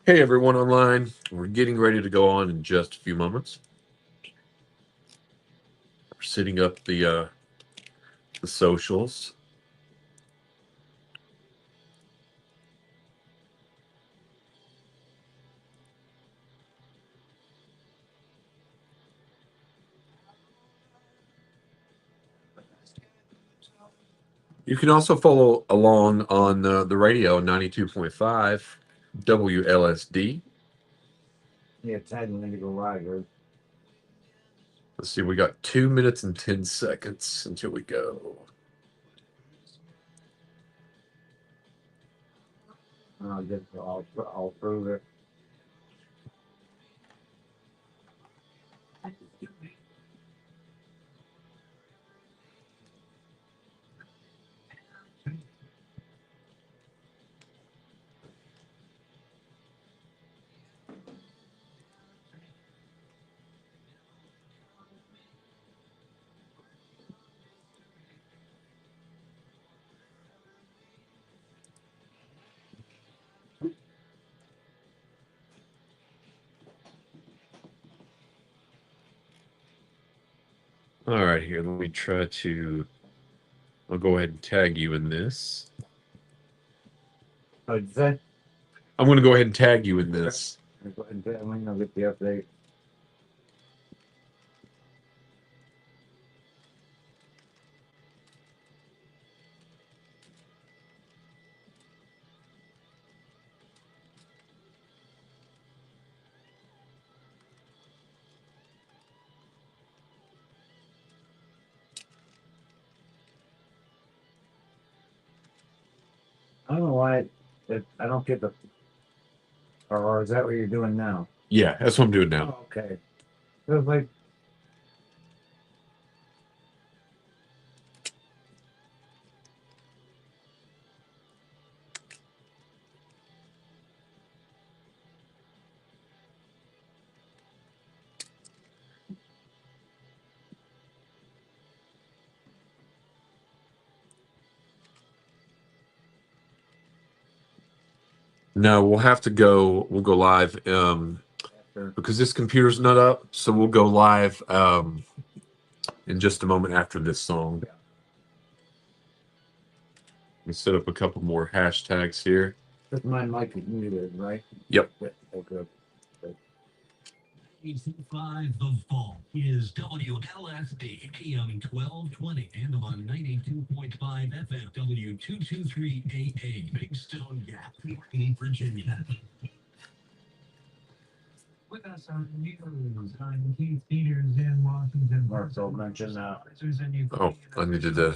Hey everyone online. We're getting ready to go on in just a few moments. We're setting up the socials. You can also follow along on the radio 92.5 WLSD. Yeah, Ted, we need to go live, dude. Let's see, we got 2 minutes and 10 seconds until we go. I'll prove it. All right, here, let me try to. I'll go ahead and tag you in this. What'd you say? I'm going to go ahead and tag you in this. I'm gonna get the update. I don't know why I don't get the. Or is that what you're doing now? Yeah, that's what I'm doing now. Oh, okay. It was like. No, we'll have to go. We'll go live After. because this computer's not up. So we'll go live in just a moment after this song. Let me set up a couple more hashtags here. Because my mic is muted, right? Yep. Oh, good. 5 The Vault is WLSD AM 1220 and on 92.5 FM W223 AA Big Stone Gap, Virginia. With us on news, I'm Keith Peters in Washington. Marcel mentioned that. Oh, I needed to.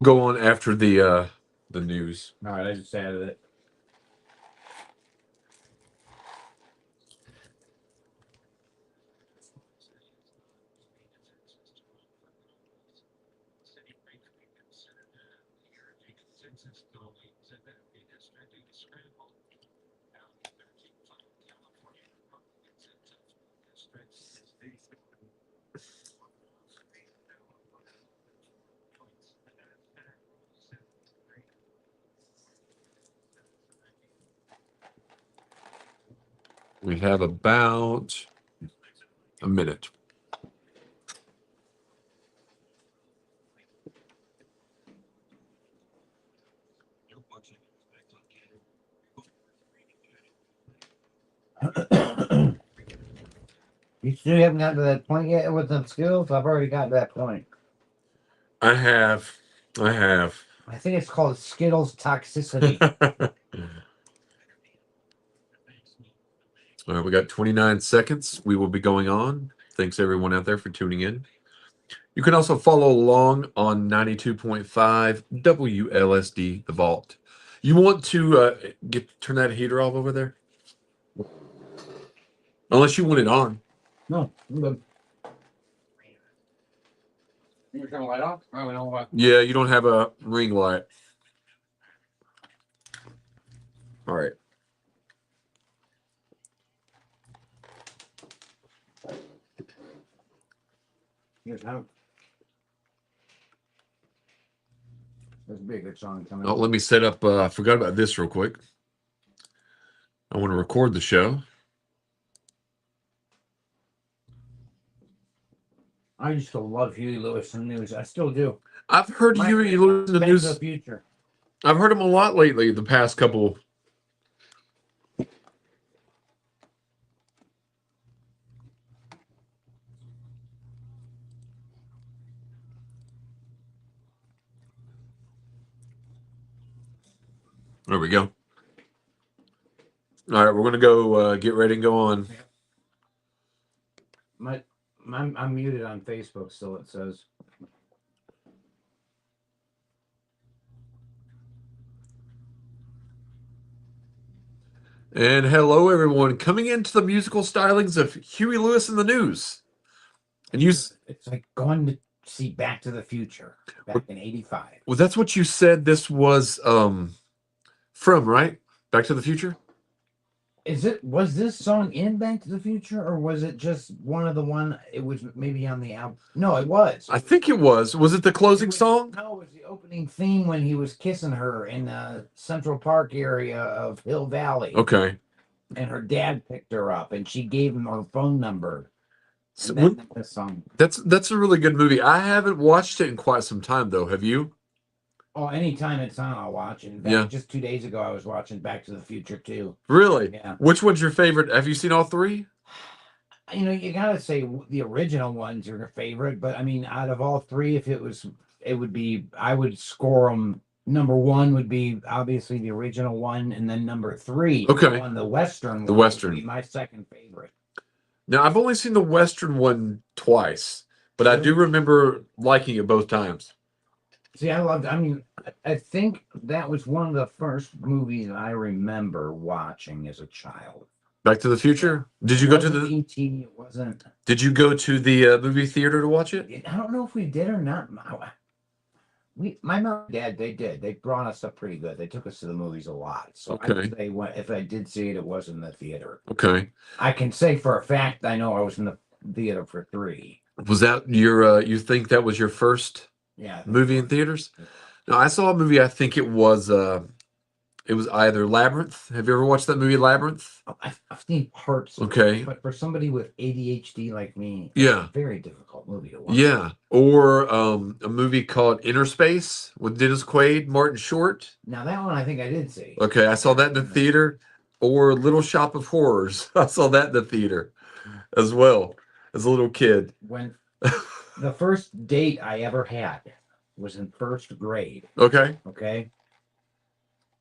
Go on after the news. All right, I just added it. We have about a minute. You still haven't gotten to that point yet with them skills? I've already got to that point. I have. I think it's called Skittles toxicity. All right, we got 29 seconds. We will be going on. Thanks everyone out there for tuning in. You can also follow along on 92.5 WLSD, The Vault. You want to turn that heater off over there? Unless you want it on. No, I'm good. You turn the light off? Oh, we don't want. Yeah, you don't have a ring light. All right. Here's how. There's a big good song coming. Oh, let me set up. I forgot about this real quick. I want to record the show. I used to love Huey Lewis and the News. I still do. I've heard My you favorite listen to the Back to the news. Future. I've heard him a lot lately. The past couple. There we go. All right, we're gonna go get ready and go on. I'm muted on Facebook still. It says. And hello, everyone, coming into the musical stylings of Huey Lewis and the News. And you, It's like going to see Back to the Future back in '85. well, that's what you said. This was from, right? Back to the Future. Was this song in Back to the Future, or was it just one of the one? It was maybe on the album. No, it was. I think it was. Was it the closing song? No, it was the opening theme when he was kissing her in the Central Park area of Hill Valley. Okay. And her dad picked her up, and she gave him her phone number. So And then the song. that's a really good movie. I haven't watched it in quite some time, though. Have you? Oh, anytime it's on, I'll watch it. In fact, Yeah. just 2 days ago, I was watching Back to the Future too. Really? Yeah. Which one's your favorite? Have you seen all three? You know, you gotta say the original ones are your favorite, but I mean, out of all three, if it would be, I would score them. Number one would be obviously the original one, and then number three, Okay. the Western, The one would Western. be my second favorite. Now, I've only seen the Western one twice, but I do remember liking it both times. See, I mean, I think that was one of the first movies I remember watching as a child. Back to the Future. Did you go to the? E.T.? It wasn't. Did you go to the movie theater to watch it? I don't know if we did or not. My mom and dad, they did. They brought us up pretty good. They took us to the movies a lot. So I Okay. would say if I did see it, it was in the theater. Okay. I can say for a fact I know I was in the theater for 3. Was that your? You think that was your first Yeah. movie in theaters? No, I saw a movie. I think it was either Labyrinth. Have you ever watched that movie Labyrinth? I've seen parts. of it, Okay. but for somebody with ADHD like me, Yeah. it's a very difficult movie to watch. Yeah. Or a movie called Inner Space with Dennis Quaid, Martin Short. Now that one I think I did see. Okay, I saw that in the theater. Or Little Shop of Horrors. I saw that in the theater as well as a little kid. When the first date I ever had was in first grade. Okay. Okay.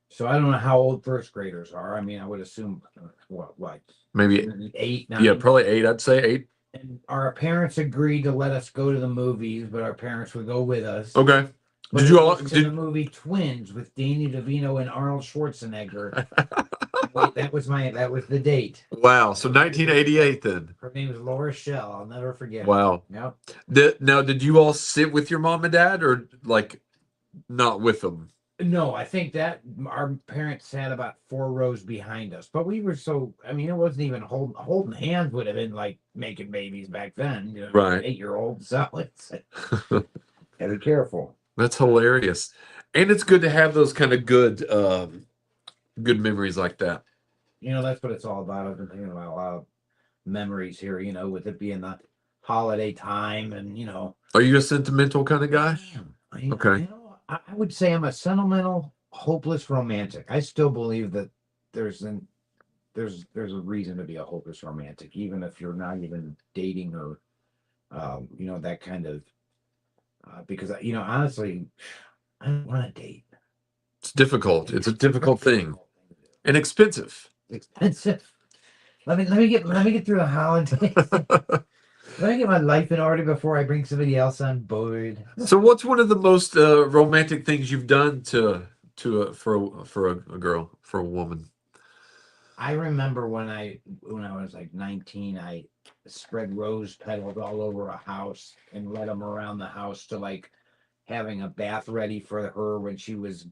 So I don't know how old first graders are. I mean, I would assume what Maybe 8, 9. yeah, probably 8. I'd say 8. And our parents agreed to let us go to the movies, but our parents would go with us. Okay. But Did it you all was to the movie Twins with Danny DeVito and Arnold Schwarzenegger. that was the date. Wow. So 1988 then. Her name was Laura Shell. I'll never forget. Wow. Yep. Now, did you all sit with your mom and dad or like not with them? No, I think that our parents sat about 4 rows behind us, but we were I mean, it wasn't even holding hands would have been like making babies back then, you know, Right. 8-year-old. So it's gotta be careful. That's hilarious. And it's good to have those kind of good memories like that. You know, that's what it's all about. I've been thinking about a lot of memories here, you know, with it being the holiday time and, you know. Are you a sentimental kind of guy? Okay. You know, I would say I'm a sentimental, hopeless romantic. I still believe that there's a reason to be a hopeless romantic, even if you're not even dating or, you know, that kind of. Because you know, honestly, I don't want to date. It's difficult. It's a difficult thing and expensive. Expensive. Let me get through the holidays. Let me get my life in order before I bring somebody else on board. So, what's one of the most romantic things you've done for a girl, for a woman? I remember when I was like 19, I spread rose petals all over a house and led them around the house to like having a bath ready for her when she was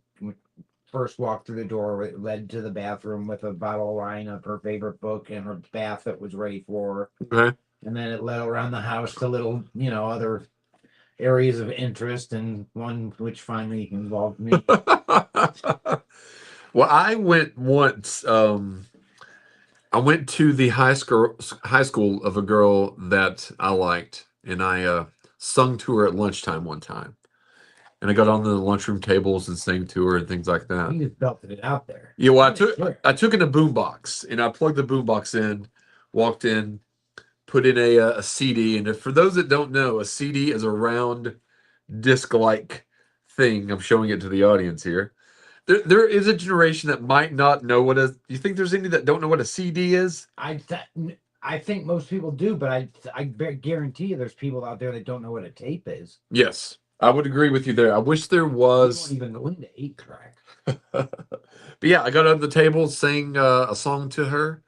first walked through the door. It led to the bathroom with a bottle of wine of her favorite book and her bath that was ready for her. Okay. And then it led around the house to little, other areas of interest, and one which finally involved me. Well, I went once. I went to the high school of a girl that I liked, and I sung to her at lunchtime one time. And I got on the lunchroom tables and sang to her and things like that. You just belted it out there. Yeah, well, Sure. I took in a boombox and I plugged the boombox in, walked in, put in a CD. And for those that don't know, a CD is a round disc-like thing. I'm showing it to the audience here. There is a generation that might not know what a. You think there's any that don't know what a CD is? I think most people do, but I guarantee you there's people out there that don't know what a tape is. Yes, I would agree with you there. I wish there We was. don't even go into 8-track. But yeah, I got on the table, sang a song to her,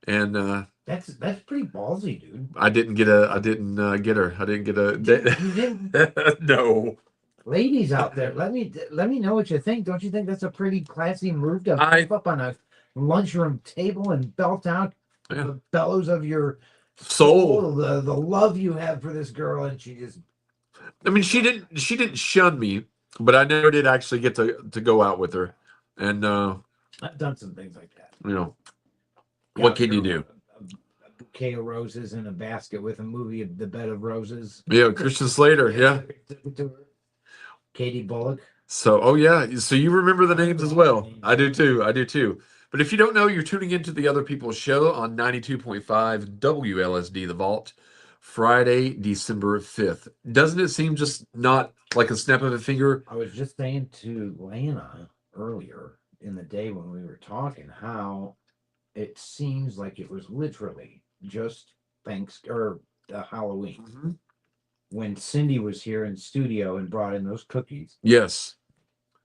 and That's pretty ballsy, dude. I didn't get her. I didn't get a. You didn't. No. Ladies out there, let me know what you think. Don't you think that's a pretty classy move to I- pop up on a lunchroom table and belt out Yeah. the bellows of your Soul. the love you have for this girl, and she just I mean, she didn't shun me, but I never did actually get to go out with her. And I've done some things like that. what can you do? A bouquet of roses in a basket with a movie of The Bed of Roses. Yeah, Christian Slater. Yeah. Katie Bullock. So, oh yeah. So you remember the names as well. I do too. I do too. But if you don't know, you're tuning into the Other People's Show on 92.5 WLSD The Vault, Friday, December 5th. Doesn't it seem just not like a snap of a finger? I was just saying to Lana earlier in the day when we were talking how it seems like it was literally just Halloween when Cindy was here in studio and brought in those cookies. Yes.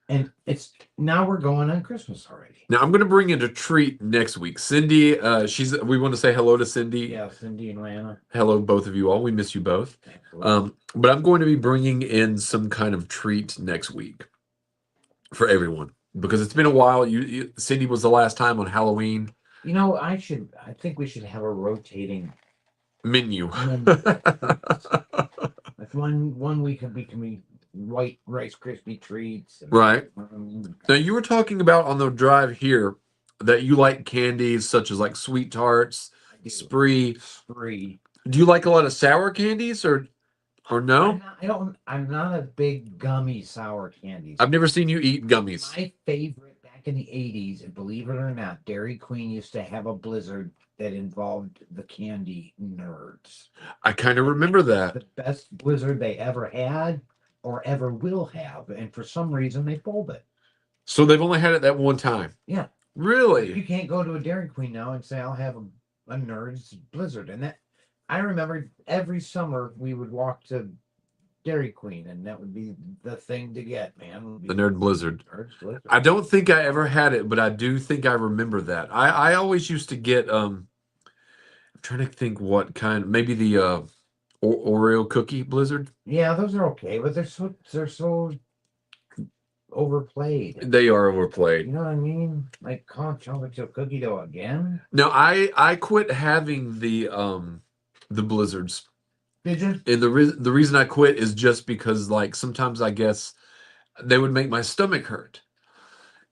And it's now we're going on Christmas already. Now I'm going to bring in a treat next week. Cindy, we want to say hello to Cindy. Yeah, Cindy and Lana. Hello, both of you all. We miss you both. But I'm going to be bringing in some kind of treat next week for everyone because it's been a while. Cindy was the last time on Halloween I think we should have a rotating menu. like one week we can be white Rice Krispie treats. And, Right. Now you were talking about on the drive here that you like candies such as like sweet tarts, Spree. Do you like a lot of sour candies or no? I'm not a big gummy sour candies. I've never seen you eat gummies. My favorite back in the 80s, and believe it or not, Dairy Queen used to have a blizzard that involved the candy nerds. I kind of remember that. The best blizzard they ever had or ever will have, and for some reason they pulled it. So they've only had it that one time. Yeah. Really? You can't go to a Dairy Queen now and say I'll have a nerd's blizzard. And that I remember every summer we would walk to Dairy Queen, and that would be the thing to get, man. The Nerd Blizzard. Nerd's blizzard. I don't think I ever had it, but I do think I remember that. I always used to get I'm trying to think what kind, maybe the Oreo cookie blizzard. Yeah, those are okay, but they're so overplayed. They are overplayed. You know what I mean? Like chocolate chip cookie dough again. No, I quit having the blizzards. Did you? And the reason I quit is just because like sometimes I guess they would make my stomach hurt.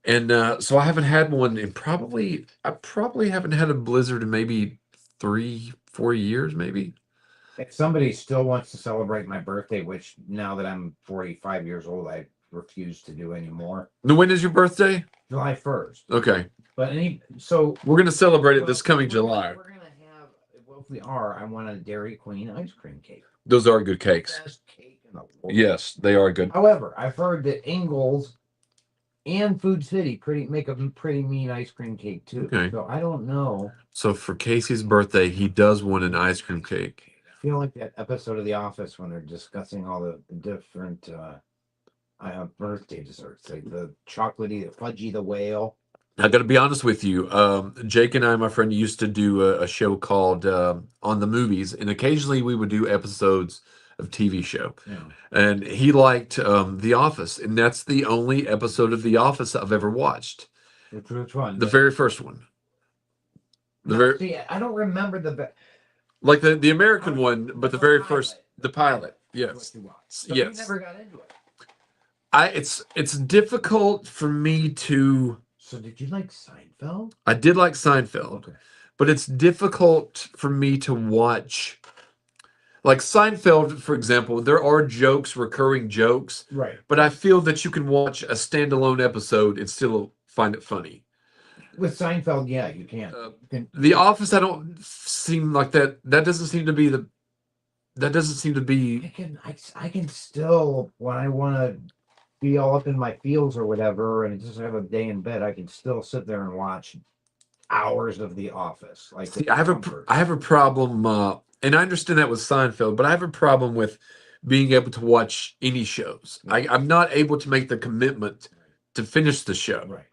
And so I haven't had one in I probably haven't had a blizzard in maybe 3-4 years, maybe. If somebody still wants to celebrate my birthday, which now that I'm 45 years old, I refuse to do anymore. Now, when is your birthday? July 1st. Okay. But so We're gonna celebrate it this coming July. We're gonna have, well, if we are, I want a Dairy Queen ice cream cake. Those are good cakes. Best cake in the world. Yes, they are good. However, I've heard that Ingles and Food City make a pretty mean ice cream cake too. Okay. So I don't know. So for Casey's birthday, he does want an ice cream cake. I feel like that episode of The Office when they're discussing all the different birthday desserts, like the chocolatey, the fudgy, the whale. I got to be honest with you. Jake and I, my friend, used to do a show called On the Movies, and occasionally we would do episodes of TV show. Yeah. And he liked The Office, and that's the only episode of The Office I've ever watched. Which one? The very first one. See, I don't remember Like the American one, but the very pilot. first, the pilot. Is Yes. what you watch. So you Yes. never got into it. It's difficult for me to. So did you like Seinfeld? I did like Seinfeld, Okay. but it's difficult for me to watch. Like Seinfeld, for example, there are jokes, recurring jokes, Right. but I feel that you can watch a standalone episode and still find it funny. With Seinfeld, yeah, you can. You can. The Office, I don't seem like that. That doesn't seem to be the. That doesn't seem to be. I can still, when I want to be all up in my feels or whatever, and just have a day in bed, I can still sit there and watch hours of The Office. Like See, I have a problem, and I understand that with Seinfeld, but I have a problem with being able to watch any shows. I'm not able to make the commitment to finish the show right.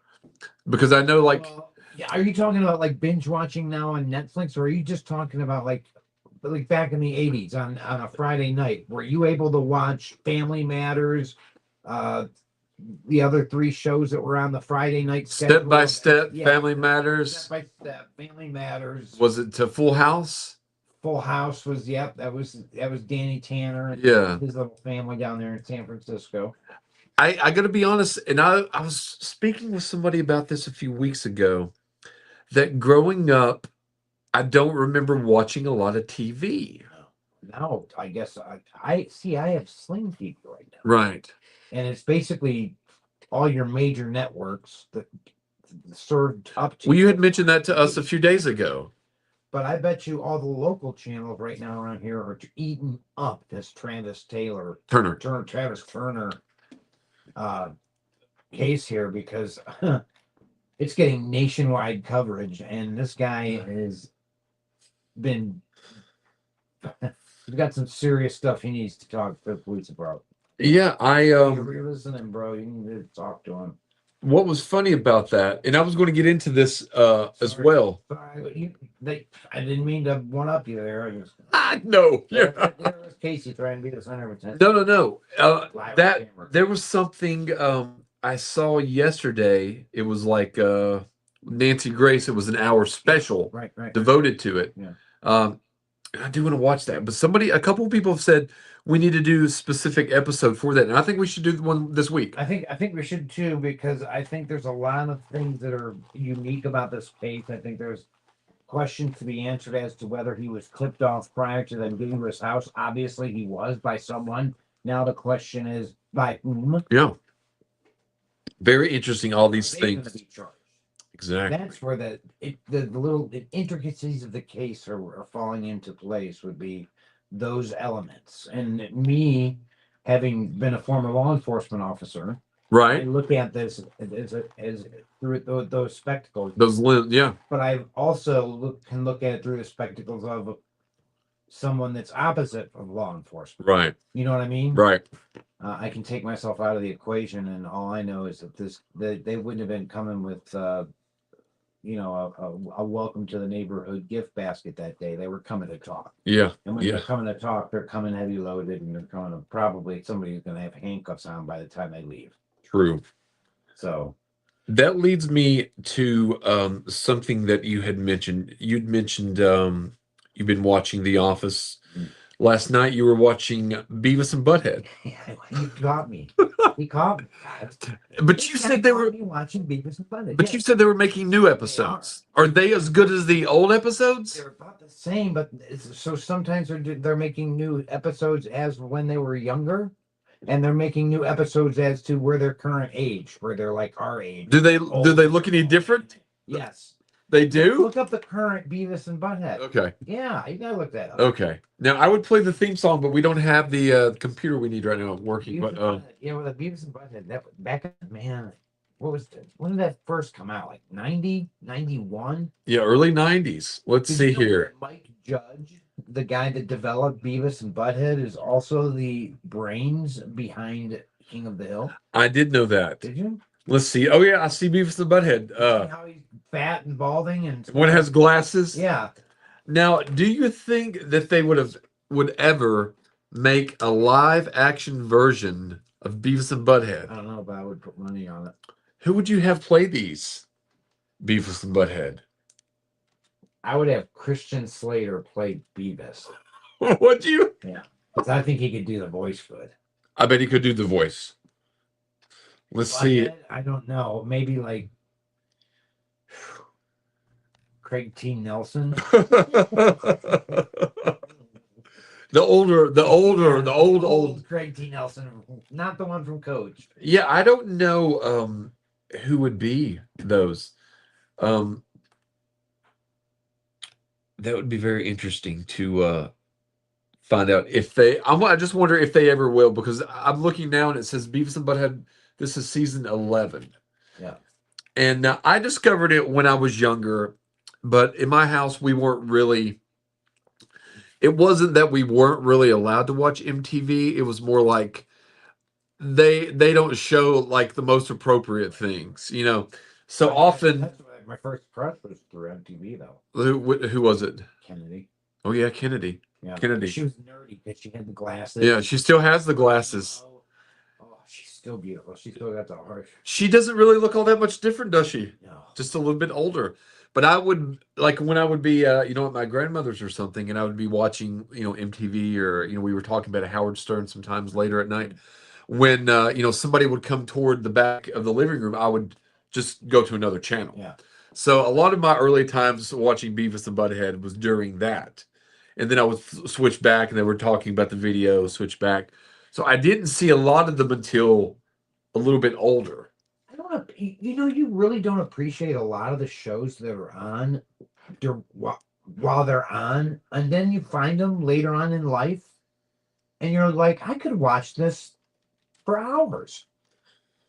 because I know, like, Well, yeah, are you talking about like binge watching now on Netflix, or are you just talking about like back in the 80s on a Friday night? Were you able to watch Family Matters, the other three shows that were on the Friday night Step by schedule? Step, Yeah, Family Matters. Step by Step, Family Matters. Was it to Full House? Full House was, yep, that was Danny Tanner and Yeah. his little family down there in San Francisco. I got to be honest, and I was speaking with somebody about this a few weeks ago, that growing up, I don't remember watching a lot of TV. Now, I guess I see. I have Sling TV right now, Right. and it's basically all your major networks that served up to. Well, you had mentioned that to us a few days ago. But I bet you all the local channels right now around here are eating up this Travis Turner case here, because it's getting nationwide coverage, and this guy has been he's got some serious stuff he needs to talk to the police about. Yeah, You're listening, bro. You need to talk to him. what was funny about that, and I was going to get into this as Sorry. well. Sorry, I didn't mean to one up you there. I just No, there yeah. was Casey trying to be the center of attention. No. Live That camera. there was something I saw yesterday. It was like Nancy Grace. It was an hour special Right. devoted to it. Yeah. And I do want to watch that, but a couple of people have said we need to do a specific episode for that, and I think we should do the one this week. I think we should too, because I think there's a lot of things that are unique about this case. I think there's questions to be answered as to whether he was clipped off prior to them getting to his house. Obviously, he was by someone. Now the question is by whom? Yeah, very interesting. All these They're gonna things. be charged. Exactly. That's where the little intricacies of the case are falling into place, would be those elements. And me, having been a former law enforcement officer, I Right. look at this as through those spectacles, Those limbs. Yeah. but I also can look at it through the spectacles of someone that's opposite of law enforcement. Right. You know what I mean? Right. I can take myself out of the equation, and all I know is that they wouldn't have been coming with a welcome to the neighborhood gift basket that day. They were coming to talk. Yeah. And when Yeah. they're coming to talk, they're coming heavy loaded, and they're coming to probably somebody's going to have handcuffs on by the time they leave. True. So That leads me to something that you had mentioned. You'd mentioned you've been watching The Office. Mm. Last night you were watching Beavis and Butthead. he caught me. He caught me. But you said they were watching Beavis and Butthead. but you said they were making new episodes. Are they as good as the old episodes? They're about the same, but so sometimes they're making new episodes as when they were younger, and they're making new episodes as to where their current age, where they're like our age. Do they look any different? Yes. They do? Look up the current Beavis and Butthead. Okay. Yeah, you gotta look that up. Okay. Now I would play the theme song, but we don't have the computer we need right now working. Beavis But and Butthead. Yeah, with the Beavis and Butthead. That back man, when did that first come out? Like 90, 91? yeah, early 90s. Let's Did see you know here. that Mike Judge, the guy that developed Beavis and Butthead, is also the brains behind King of the Hill? I did know that. Did you? Let's see. Oh yeah, I see Beavis and Butthead. See how he's fat and balding and One has glasses. yeah. Now, do you think that they would ever make a live action version of Beavis and I Butthead? don't know, but I would put money on it. Who would you have play these Beavis and Butthead? I would have Christian Slater play Beavis. Would you? Because I think he could do the voice good. I bet he could do the voice. Let's see. Butthead, I don't know. Maybe like Craig T. Nelson. The old. Craig T. Nelson, not the one from Coach. Yeah, I don't know who would be those. That would be very interesting to find out if they. I just wonder if they ever will, because I'm looking now and it says Beavis and Butthead. This is season 11. Yeah. And I discovered it when I was younger, but in my house we weren't really. It wasn't that we weren't really allowed to watch MTV. It was more like they don't show like the most appropriate things, you know. So often, That's what my first crush was through MTV though. who was it? Kennedy. Oh yeah, Kennedy. Yeah. Kennedy. She was nerdy because she had the glasses. Yeah, she still has the glasses. Oh, she's still beautiful. She still got the heart. She doesn't really look all that much different, does she? No. Just a little bit older. But I would like when I would be, you know, at my grandmother's or something, and I would be watching, you know, MTV or, you know, we were talking about Howard Stern sometimes later at night. When, you know, somebody would come toward the back of the living room, I would just go to another channel. Yeah. So a lot of my early times watching Beavis and Butthead was during that. And then I would switch back and they were talking about the video, switch back. So I didn't see a lot of them until a little bit older. I don't. You know, you really don't appreciate a lot of the shows that are on while they're on, and then you find them later on in life, and you're like, I could watch this for hours.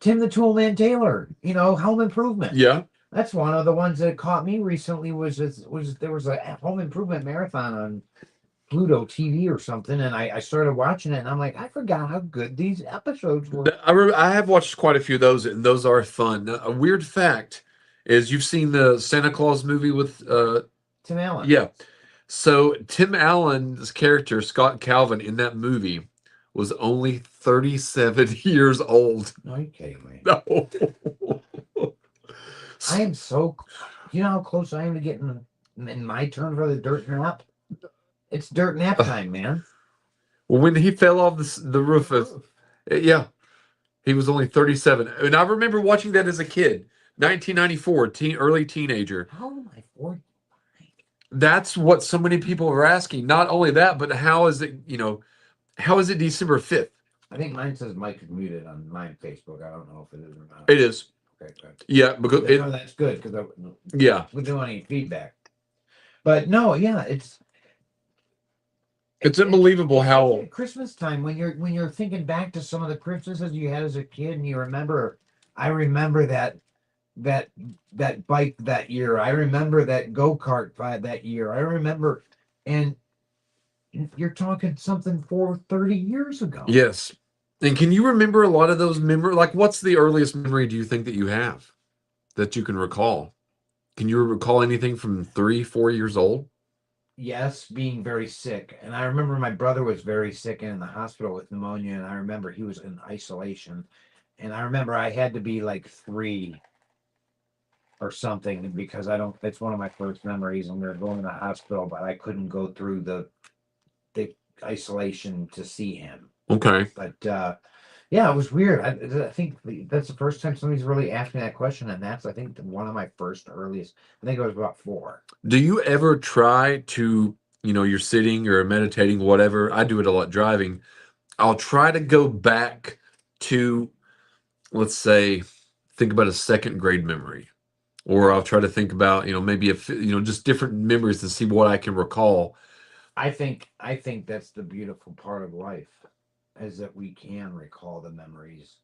Tim the Toolman Taylor, you know, Home Improvement. Yeah. That's one of the ones that caught me recently. Was there was a Home Improvement marathon on Pluto TV or something, and I started watching it, and I'm like, I forgot how good these episodes were. I have watched quite a few of those, and those are fun. A weird fact is you've seen the Santa Claus movie with Tim Allen. yeah. So Tim Allen's character, Scott Calvin, in that movie was only 37 years old. No, you're kidding me. No. I am so. You know how close I am to getting in my turn for the dirt nap. It's dirt nap time, man. Well, when he fell off the roof of, yeah, he was only 37. And I remember watching that as a kid, 1994, early teenager. How am I 40? That's what so many people are asking. Not only that, but how is it, you know, how is it December 5th? I think mine says Mike is muted on my Facebook. I don't know if it is or not. It is. Okay, good. Yeah, because it, No, that's good because yeah, we don't want any feedback. But no, yeah, it's unbelievable how at Christmas time when you're thinking back to some of the Christmases you had as a kid and you remember. I remember that bike that year. I remember that go-kart that year. I remember, and you're talking something 30 years ago. yes. And can you remember a lot of those memories? Like, what's the earliest memory do you think that you have that you can recall? Can you recall anything from 3, 4 years old? Yes, being very sick. And I remember my brother was very sick and in the hospital with pneumonia. And I remember he was in isolation. And I remember I had to be like 3 or something because it's one of my first memories. And we were going to the hospital, but I couldn't go through the isolation to see him. Okay. But yeah, it was weird. I think that's the first time somebody's really asked me that question, and that's I think one of my first earliest. I think it was about 4. Do you ever try to, you know, you're sitting or meditating, whatever? I do it a lot driving. I'll try to go back to, let's say, think about a second grade memory, or I'll try to think about, you know, maybe just different memories to see what I can recall. I think that's the beautiful part of life, is that we can recall the memories.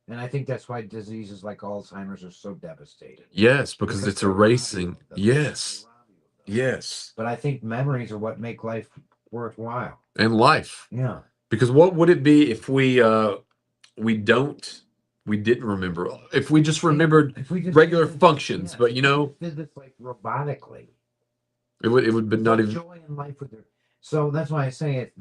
And I think that's why diseases like Alzheimer's are so devastating. Yes, because it's they rob you erasing. of them. Yes. They rob you of them. Yes. But I think memories are what make life worthwhile. And life. Yeah. Because what would it be if we didn't remember? If we just remembered If we just regular did this- functions, yeah, but you know, did this like robotically. it would be not What even. joy in life would there. So that's why I say it.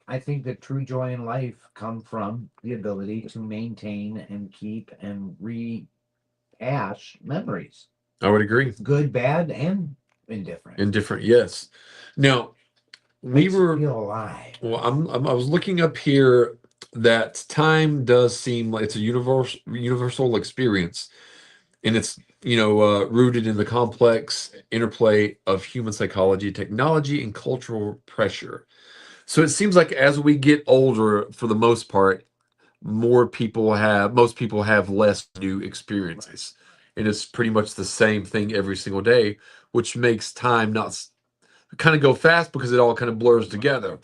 I think the true joy in life come from the ability to maintain and keep and rehash memories, I would agree. good, bad, and indifferent. Indifferent, yes. Now, we Makes you were feel alive. well, I was looking up here that time does seem like it's a universal experience, and it's rooted in the complex interplay of human psychology, technology, and cultural pressure. So it seems like as we get older, for the most part, most people have less new experiences, and it's pretty much the same thing every single day, which makes time not kind of go fast because it all kind of blurs together.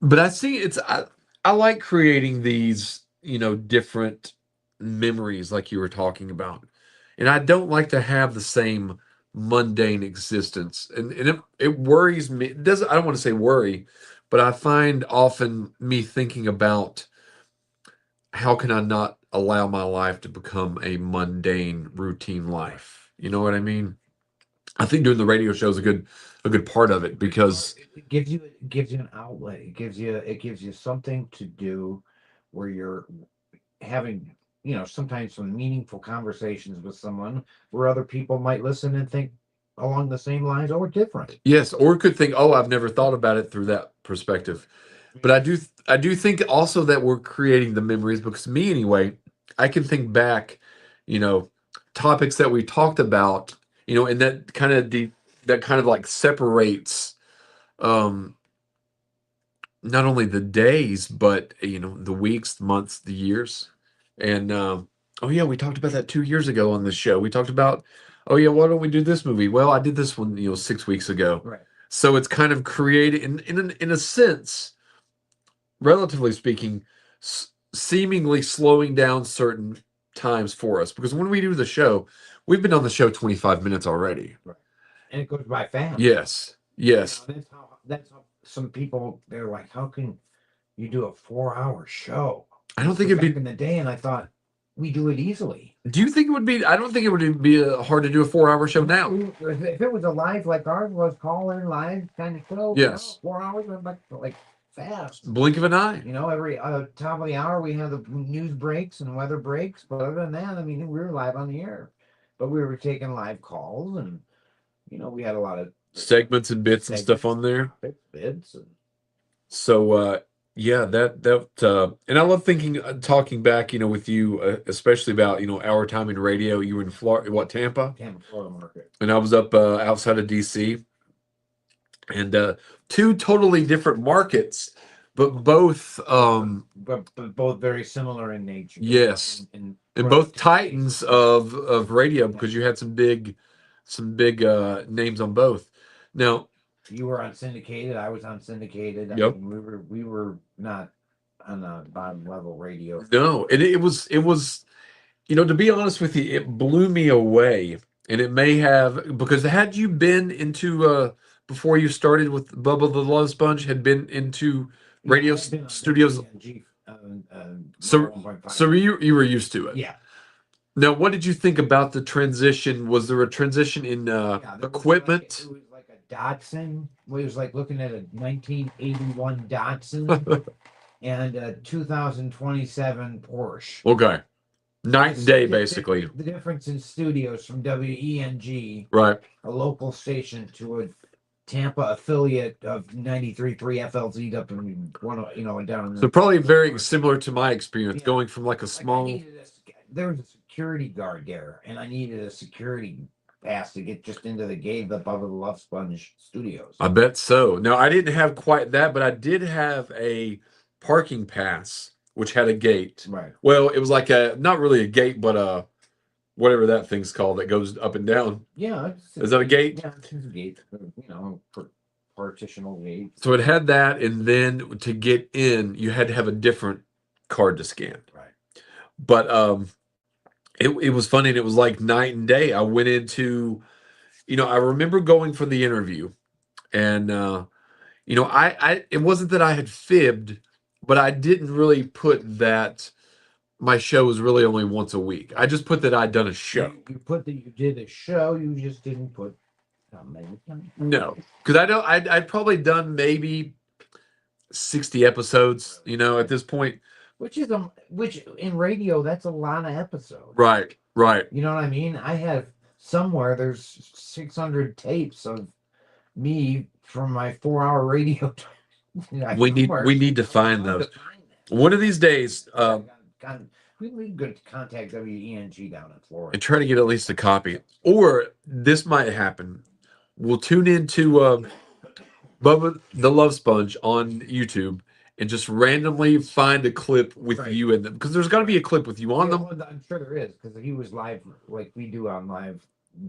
But I see I like creating these, different memories like you were talking about. And I don't like to have the same mundane existence. And it worries me. It doesn't I don't want to say worry, but I find often me thinking about how can I not allow my life to become a mundane routine life? You know what I mean? I think doing the radio show is a good part of it because It gives you an outlet. It gives you something to do where you're having, sometimes some meaningful conversations with someone where other people might listen and think along the same lines or different. yes, or could think, oh, I've never thought about it through that perspective. But I do think also that we're creating the memories because me anyway, I can think back, you know, topics that we talked about, and that kind of like separates um not only the days but the weeks, the months, the years. And oh yeah, we talked about that 2 years ago on this show. We talked about, oh yeah, why don't we do this movie? Well, I did this one, 6 weeks ago. Right. So it's kind of created in a sense, relatively speaking, seemingly slowing down certain times for us because when we do the show, we've been on the show 25 minutes already. Right. And it goes by fast. Yes. Yes. That's how some people, they're like, how can you do a 4-hour show? I don't think it'd Back be. in the day, and I thought we do it easily. Do you think it would be? I don't think it would be hard to do a 4-hour show now. If it was a live like ours was, call in live kind of show, Yes. 4 hours went like fast. Blink of an eye. Every top of the hour we have the news breaks and weather breaks, but other than that, I mean, we were live on the air, but we were taking live calls, and we had a lot of Segments and bits and stuff on there. bids. And So yeah, and I love talking back, with you, especially about our time in radio. You were in Florida, Tampa, Tampa, Florida market. and I was up outside of DC, and two totally different markets, but both But both very similar in nature. Yes. And both titans of radio because you had some big names on both. Now, you were on syndicated. I was on syndicated. I Yep. mean, we were not on a bottom level radio. no, and it was to be honest with you, it blew me away, and it may have because had you been into before you started with Bubba the Love Sponge, had been into radio I've been on studios, WNG, so 1.5. so you were used to it. Yeah. Now, what did you think about the transition? Was there a transition in Yeah, there was equipment? it was like a Datsun. It was like looking at a 1981 Datsun and a 2027 Porsche. Okay, night and day, The- basically. The difference in studios from WENG, Right. a local station, to a Tampa affiliate of 93.3 FLZ up in and down. in So the- probably very similar to my experience, Yeah. going from like a Like, small. there was a security guard there, and I needed a security pass to get just into the gate above the Love Sponge Studios. I bet so. Now I didn't have quite that, but I did have a parking pass which had a gate. Right. Well, it was like not really a gate, but whatever that thing's called that goes up and down. Yeah. Is that a gate? Yeah, it's a gate. Partitional gate. So it had that, and then to get in, you had to have a different card to scan. Right. But it was funny, and it was like night and day. I went into, I remember going for the interview, and I it wasn't that I had fibbed, but I didn't really put that my show was really only once a week. I just put that I'd done a show. You put that you did a show. You just didn't put. No, because I'd probably done maybe 60 episodes, at this point. Which in radio, that's a lot of episodes. Right. You know what I mean? I have somewhere there's 600 tapes of me from my 4-hour radio. We need to find those. One of these days, We could contact WENG down in Florida and try to get at least a copy. Or this might happen. We'll tune into Bubba the Love Sponge on YouTube and just randomly find a clip with Right. you in them, because there's got to be a clip with you on Yeah, them. well, I'm sure there is, because he was live like we do on live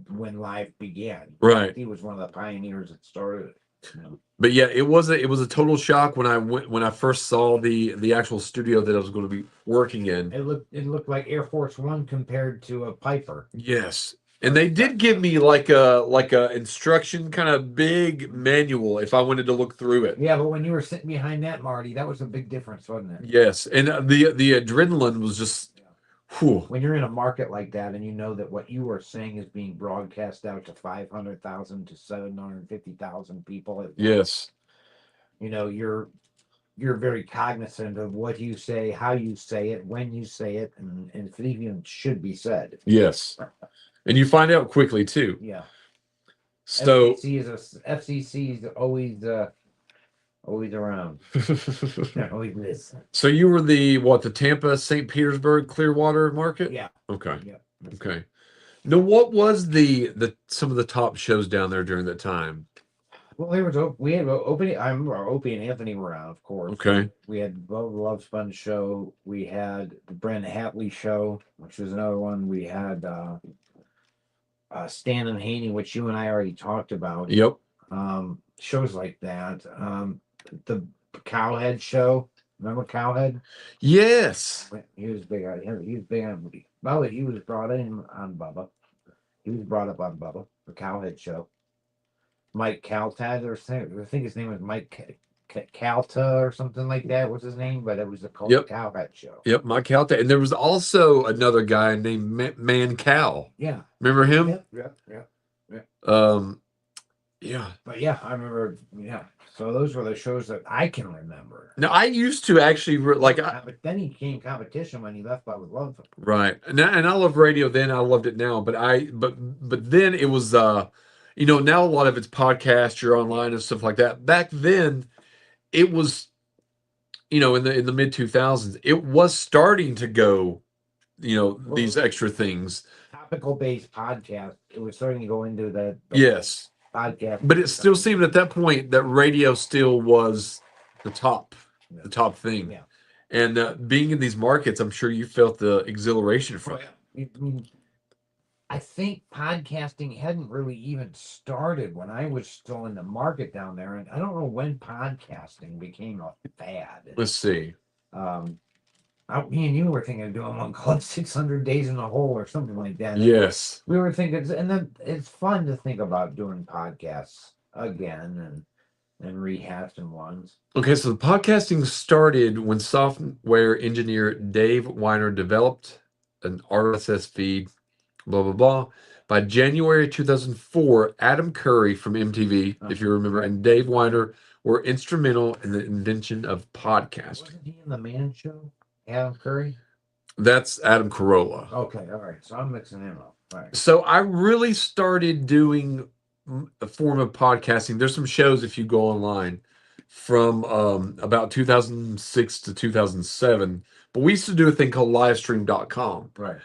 when live began. Right. He was one of the pioneers that started it. But yeah, it was a total shock when I first saw the actual studio that I was going to be working in. It looked like Air Force One compared to a Piper. Yes. And they did give me like a instruction kind of big manual if I wanted to look through it. Yeah, but when you were sitting behind that, Marty, that was a big difference, wasn't it? Yes. And the adrenaline was just whew. When you're in a market like that and you know that what you are saying is being broadcast out to 500,000 to 750,000 people, Yes. you know, you're very cognizant of what you say, how you say it, when you say it, and if it even should be said. Yes. And you find out quickly too. Yeah. So FCC is always around. They're always listen. so you were the Tampa, St. Petersburg, Clearwater market? Yeah. Okay. Yeah. Okay. Now, what was the some of the top shows down there during that time? Well, we had Opie. I remember Opie and Anthony were on, of course. Okay. We had the Love Sponge show. We had the Brent Hatley show, which was another one. We had Stan and Haney, which you and I already talked about. Yep. Shows like that. The Cowhead show. Remember Cowhead? Yes. He was big on. He was big on. Well, he was brought in on Bubba. He was brought up on Bubba, the Cowhead show. Mike Calta, or I think his name was Mike Calta or something like that was his name, but it was the Yep. Cowhead show. Yep. Mike Calta. And there was also another guy named Man Cal. Yeah. Remember him? Yeah. Yeah. But yeah, I remember. Yeah. So those were the shows that I can remember. Now, I used to actually But then he became competition when he left Bubba with Love. right. And I love radio then. I loved it now. But then it was now a lot of it's podcast, you're online and stuff like that. Back then, it was in the mid 2000s, it was starting to go, these extra things. Topical based podcast. It was starting to go into the Yes. podcast. But it still seemed at that point that radio still was the top thing. Yeah. And being in these markets, I'm sure you felt the exhilaration from it. I mean, I think podcasting hadn't really even started when I was still in the market down there, and I don't know when podcasting became a fad. Let's see. Me and you were thinking of doing one called 600 Days in a Hole or something like that. Yes. We were thinking, and then it's fun to think about doing podcasts again and rehashing ones. Okay, so the podcasting started when software engineer Dave Weiner developed an RSS feed, blah, blah, blah. By January 2004, Adam Curry from MTV, if you remember, and Dave Weiner were instrumental in the invention of podcasting. Wasn't he in the Man Show? Adam Curry? That's Adam Carolla. Okay, all right. So I'm mixing him up. All right. So I really started doing a form of podcasting. There's some shows, if you go online, from about 2006 to 2007. But we used to do a thing called livestream.com. Right.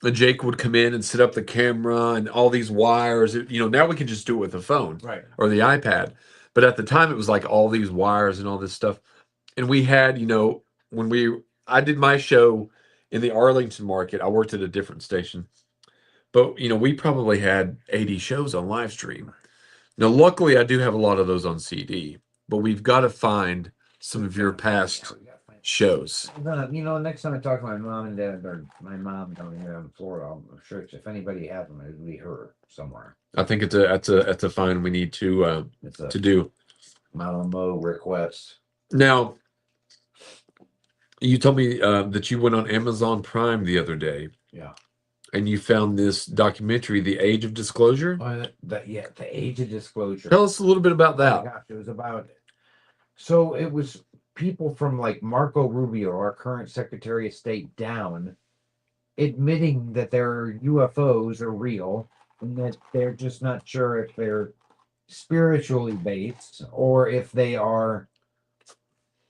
And Jake would come in and set up the camera and all these wires. Now we can just do it with the phone Right. or the iPad. But at the time, it was like all these wires and all this stuff. And we had, I did my show in the Arlington market. I worked at a different station. But, we probably had 80 shows on live stream. Now, luckily, I do have a lot of those on CD. But we've got to find some of your past shows. Next time I talk to my mom and dad, or my mom down here in Florida, I'm sure if anybody has them, it'd be her somewhere. I think it's a find we need to do. Malamo request. Now, you told me that you went on Amazon Prime the other day. Yeah. And you found this documentary, The Age of Disclosure. The Age of Disclosure. Tell us a little bit about Oh my that. gosh, it was about. So it was people from like Marco Rubio, our current Secretary of State, down, admitting that their UFOs are real, and that they're just not sure if they're spiritually based or if they are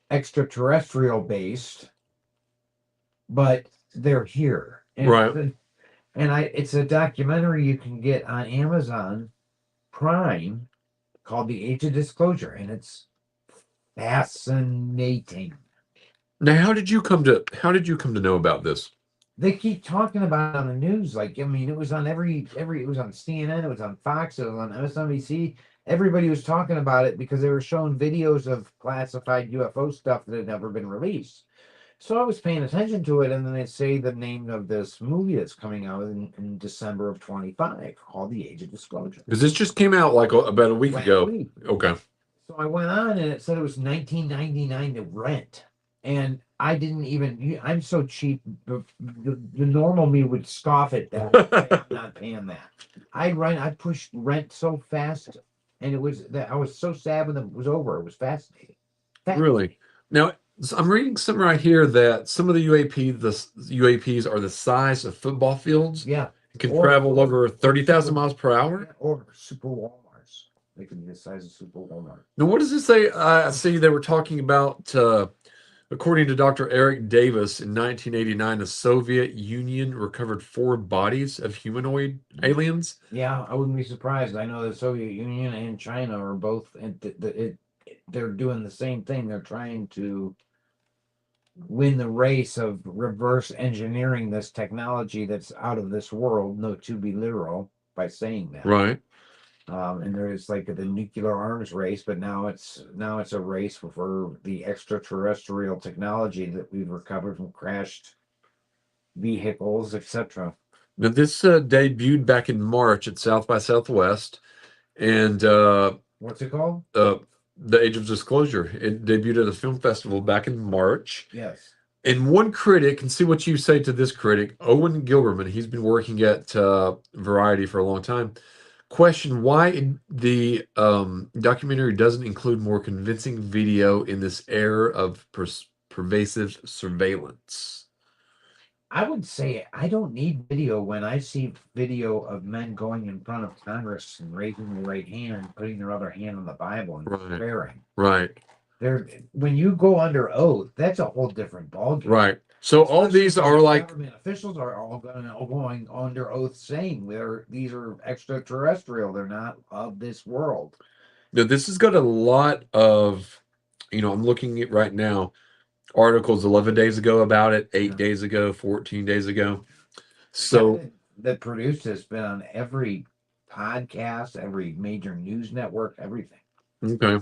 extraterrestrial based, but they're here. And Right. it's a documentary you can get on Amazon Prime called The Age of Disclosure, and it's fascinating. Now, how did you come to know about this? They keep talking about it on the news. Like, I mean, it was on it was on CNN, it was on Fox, it was on MSNBC. Everybody was talking about it because they were showing videos of classified UFO stuff that had never been released. So I was paying attention to it, and then they say the name of this movie that's coming out in December of 25 called The Age of Disclosure. Because this just came out like about a week Last ago. week. Okay. So I went on and it said it was $19.99 to rent. And I didn't even, I'm so cheap. The normal me would scoff at that. I'm not paying that. I pushed rent so fast, and it was that I was so sad when it was over. It was fascinating. Really? Now, so I'm reading something right here that some of the UAPs are the size of football fields. Yeah. Can Or- travel or- over 30,000 miles per hour. Or super Walmarts. They can be the size of super Walmart. Now, what does this say? I see they were talking about, according to Dr. Eric Davis, in 1989, the Soviet Union recovered 4 bodies of humanoid aliens. Yeah, I wouldn't be surprised. I know the Soviet Union and China are both, and they're doing the same thing. They're trying to win the race of reverse engineering this technology that's out of this world. No, to be literal by saying that. Right. And there is like the nuclear arms race, but now it's a race for the extraterrestrial technology that we've recovered from crashed vehicles, etc. Now, this debuted back in March at South by Southwest, and What's it called? The Age of Disclosure. It debuted at a film festival back in March. Yes. And one critic, and see what you say to this critic, Owen Gilberman, he's been working at Variety for a long time, questioned why the documentary doesn't include more convincing video in this era of pervasive surveillance. I would say I don't need video when I see video of men going in front of Congress and raising the right hand, putting their other hand on the Bible and Right. swearing. Right, When you go under oath, that's a whole different ballgame. right. So all Especially these when are the like, government officials are all going under oath saying these are extraterrestrial. They're not of this world. now this has got a lot of, I'm looking at right now, articles 11 days ago about it, 8 Yeah. days ago, 14 days ago. The So, guy that produced has been on every podcast, every major news network, everything. okay.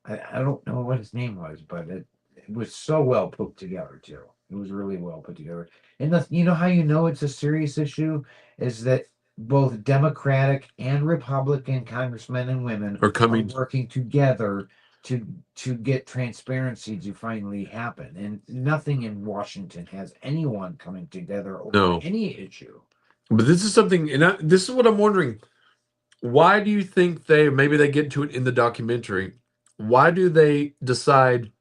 I don't know what his name was, but it was so well put together too. It was really well put together. And you know how you know it's a serious issue is that both Democratic and Republican congressmen and women Are coming, working together to get transparency to finally happen. And nothing in Washington has anyone coming together over No. any issue. but this is something, and this is what I'm wondering. Why do you think maybe they get to it in the documentary? Why do they decide,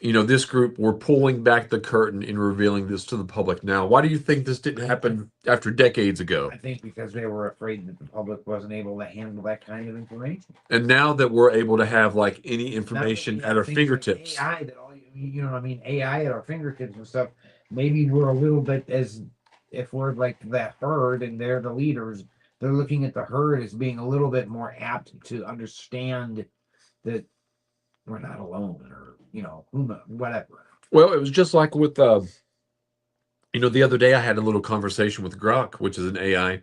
this group, we're pulling back the curtain and revealing this to the public now? Why do you think this didn't happen after decades ago? I think because they were afraid that the public wasn't able to handle that kind of information. And now that we're able to have like any Now information that we at have our things like fingertips. AI that you know what I mean? AI at our fingertips and stuff. Maybe we're a little bit if we're like that herd and they're the leaders, they're looking at the herd as being a little bit more apt to understand that we're not alone or, whatever. Well, it was just like with, the other day I had a little conversation with Grok, which is an AI.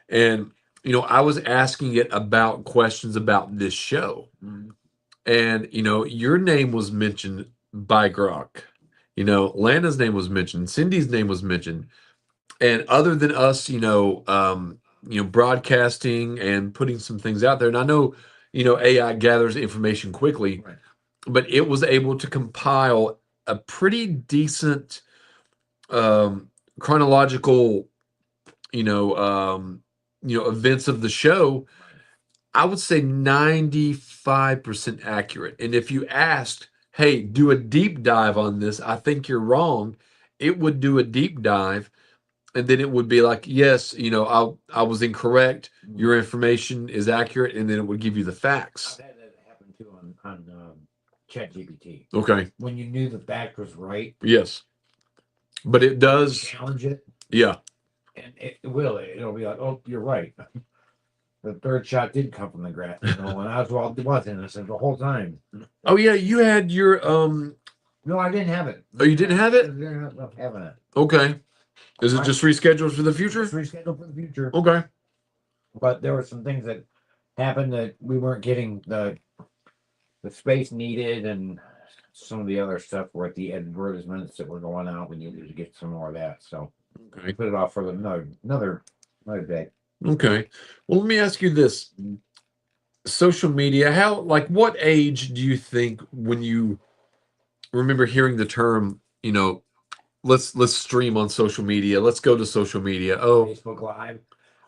And, I was asking it about questions about this show. And, your name was mentioned by Grok. Lana's name was mentioned. Cindy's name was mentioned. And other than us, broadcasting and putting some things out there. And I know, AI gathers information quickly, Right. but it was able to compile a pretty decent chronological, events of the show. I would say 95% accurate. And if you asked, hey, do a deep dive on this, I think you're wrong, it would do a deep dive and then it would be like, yes, I was incorrect. Your information is accurate, and then it would give you the facts. That happened too on ChatGPT. Okay. When you knew the fact was right, Yes. But it does. challenge it, Yeah. and it will. It'll be like, oh, you're right. The third shot did come from the grass, and Oswald was innocent the whole time. Oh yeah, you had your No, I didn't have it. Oh, you didn't have it? I didn't end up having it. Okay. Is it Right. just rescheduled for the future? Just rescheduled for the future. Okay. But there were some things that happened that we weren't getting the space needed, and some of the other stuff were at the advertisements that were going out. We needed to get some more of that, so we Okay. put it off for another day. Okay. Well, let me ask you this. Social media, what age do you think when you remember hearing the term, let's stream on social media, let's go to social media. Oh, Facebook Live.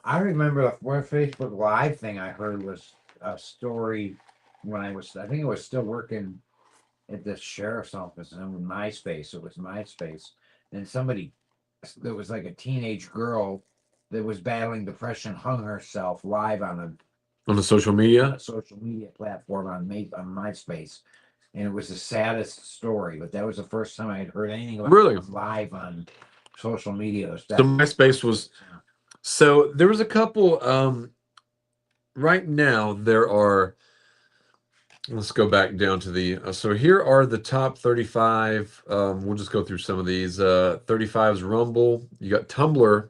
I remember the first Facebook Live thing I heard was a story when I think I was still working at the sheriff's office and on MySpace. It was MySpace. And there was like a teenage girl that was battling depression, hung herself live on on the social media? a social media platform on MySpace. And it was the saddest story, but that was the first time I had heard anything about Really? live on social media. So MySpace was So there was a couple right now there are let's go back down to the so here are the top 35. We'll just go through some of these. 35 is Rumble. You got Tumblr,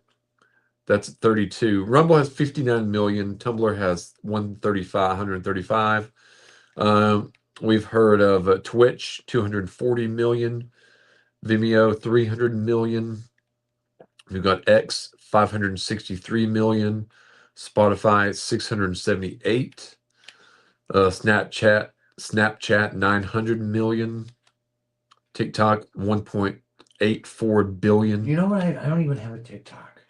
that's 32. Rumble has 59 million. Tumblr has 135. We've heard of Twitch, 240 million. Vimeo, 300 million. We've got X, 563 million. Spotify, 678. Snapchat, 900 million. TikTok, 1.84 billion. You know what? I don't even have a TikTok,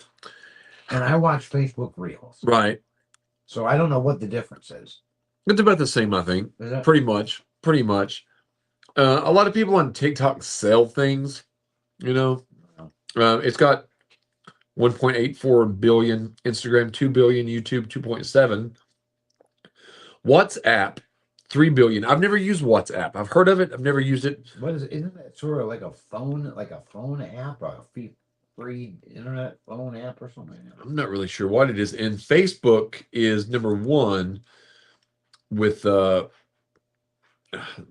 and I watch Facebook Reels, Right. so I don't know what the difference is. It's about the same, I think. Is that Pretty much. A lot of people on TikTok sell things, it's got 1.84 billion. Instagram, 2 billion. YouTube, 2.7. WhatsApp, 3 billion. I've never used WhatsApp. I've heard of it. I've never used it. what is it? Isn't that sort of like a phone app, or a free internet phone app or something? I'm not really sure what it is. And Facebook is number one with now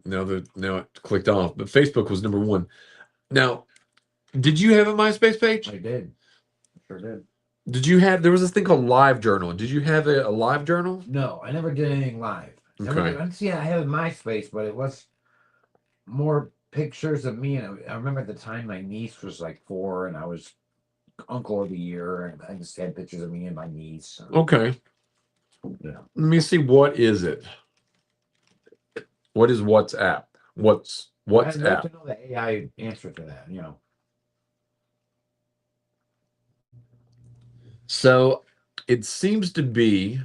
it clicked off, but Facebook was number one. Now, did you have a MySpace page? I did. Sure did. There was this thing called Live Journal. Did you have a Live Journal? No, I never did anything live. Okay. I had MySpace, but it was more pictures of me. And I remember at the time my niece was like 4, and I was uncle of the year, and I just had pictures of me and my niece. Okay. Yeah. Let me see. What is it? What is WhatsApp? What's I'd like WhatsApp? to know the AI answer to that. So it seems to be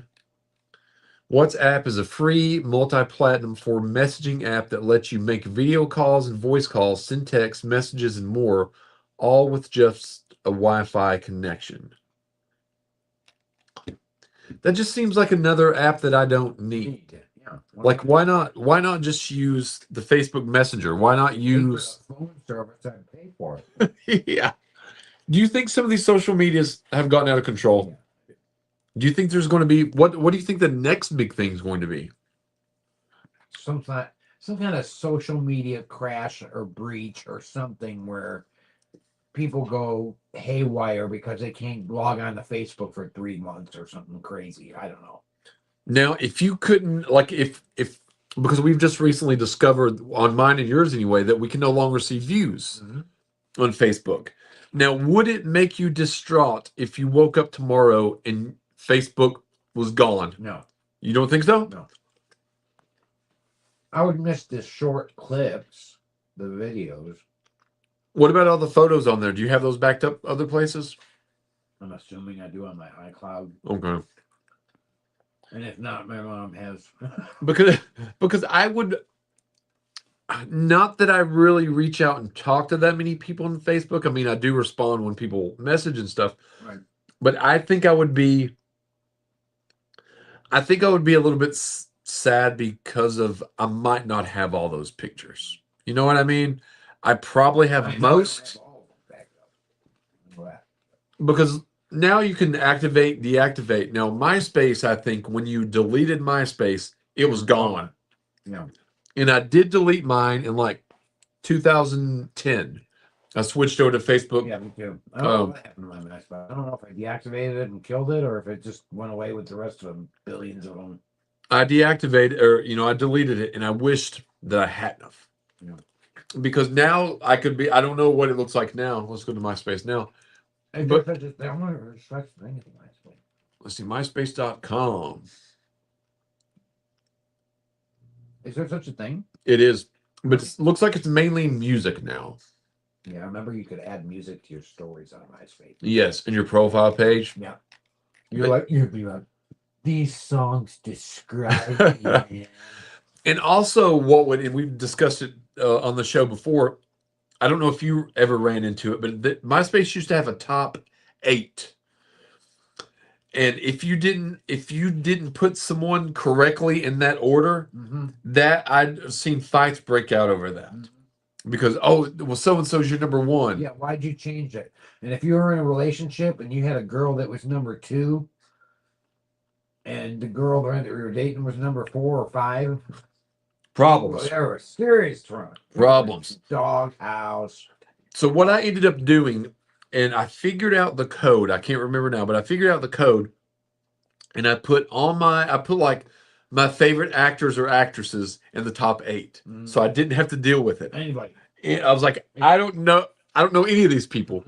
WhatsApp is a free multi-platinum for messaging app that lets you make video calls and voice calls, send text, messages, and more, all with just a Wi-Fi connection. That just seems like another app that I don't need. Yeah. Like, why not just use the Facebook Messenger? Why not use phone service? I'd pay for it. yeah. Do you think some of these social medias have gotten out of control? Do you think there's going to be what do you think the next big thing is going to be? Some kind of social media crash or breach or something where people go haywire because they can't log on to Facebook for 3 months or something crazy. I don't know. Now, if you couldn't, like, if because we've just recently discovered on mine and yours anyway that we can no longer see views on Facebook. Now, would it make you distraught if you woke up tomorrow and Facebook was gone? No. You don't think so? No. I would miss the short clips, the videos. What about all the photos on there? Do you have those backed up other places? I'm assuming I do on my iCloud. Okay. And if not, my mom has. Because I Not that I really reach out and talk to that many people on Facebook. I mean, I do respond when people message and stuff, Right. but I think I would be. I think I would be a little bit sad because of I might not have all those pictures. You know what I mean? I probably have I know I don't most have all of them backed up. Know that. because now you can activate, deactivate. Now, MySpace, I think when you deleted MySpace, it was gone. Yeah. And I did delete mine in like 2010. I switched over to Facebook. Yeah, me too. I don't know what happened to my MySpace. I don't know if I deactivated it and killed it or if it just went away with the rest of them, billions of them. I deactivated, or I deleted it, and I wished that I hadn't have. Yeah. Because now I could be. I don't know what it looks like now. Let's go to MySpace now. Hey, But- there's such a- I'm gonna such a thing as MySpace. Let's see, MySpace.com. Is there such a thing? It is, but it looks like it's mainly music now. Yeah, I remember you could add music to your stories on MySpace. Yes, in your profile page. Yeah. You'd be like, these songs describe me, man. And also, and we've discussed it on the show before. I don't know if you ever ran into it, but MySpace used to have a top 8. And if you didn't put someone correctly in that order, Mm-hmm. that I'd seen fights break out over that. Because so and so's your number 1. Yeah, why'd you change it? And if you were in a relationship and you had a girl that was number 2, and the girl that you were dating was number 4 or 5, Problems. there were serious Problems. Doghouse. So what I ended up doing, and I figured out the code. I can't remember now, but I figured out the code, and I put like my favorite actors or actresses in the top 8, so I didn't have to deal with it. Anybody. And I was like, I don't know any of these people,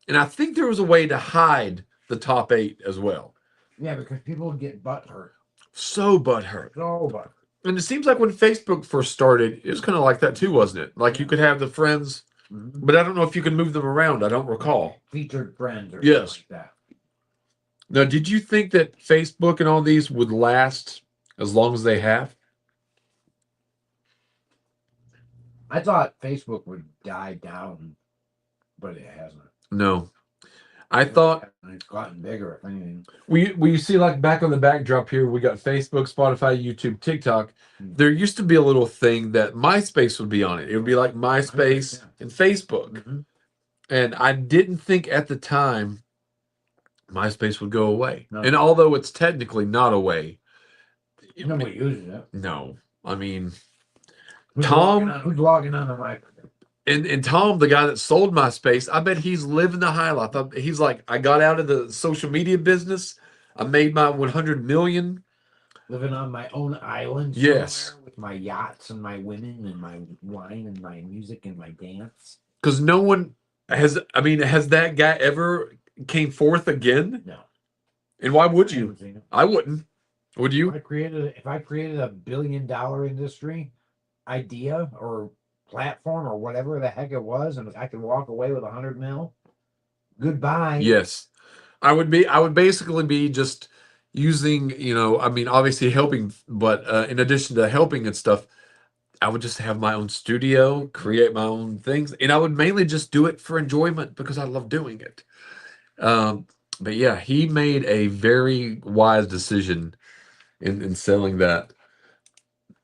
and I think there was a way to hide the top 8 as well. Yeah, because people would get butt hurt. So butthurt. So butt. And it seems like when Facebook first started, it was kind of like that too, wasn't it? Like you could have the friends, Mm-hmm. but I don't know if you can move them around. I don't recall. Featured friends or Yes. something like that. Now, did you think that Facebook and all these would last as long as they have? I thought Facebook would die down, but it hasn't. No. I thought It's gotten bigger, if anything. we see like back on the backdrop here, we got Facebook, Spotify, YouTube, TikTok. There used to be a little thing that MySpace would be on it. It would be like MySpace and Facebook. Mm-hmm. And I didn't think at the time MySpace would go away. No. And although it's technically not away, Nobody uses it. no. I mean, Who's Tom- who's logging on to my? and Tom, the guy that sold MySpace, I bet he's living the high life. He's like, I got out of the social media business. I made my 100 million. Living on my own island. Yes. somewhere with my yachts and my women and my wine and my music and my dance. Because no one has that guy ever came forth again? No. And why would I you? haven't seen it. I wouldn't. Would you? If I created a $1 billion industry idea or platform or whatever the heck it was, and I could walk away with 100 mil, goodbye. Yes. I would basically be just using, obviously helping, but in addition to helping and stuff, I would just have my own studio, create my own things, and I would mainly just do it for enjoyment because I love doing it. But yeah, he made a very wise decision in selling that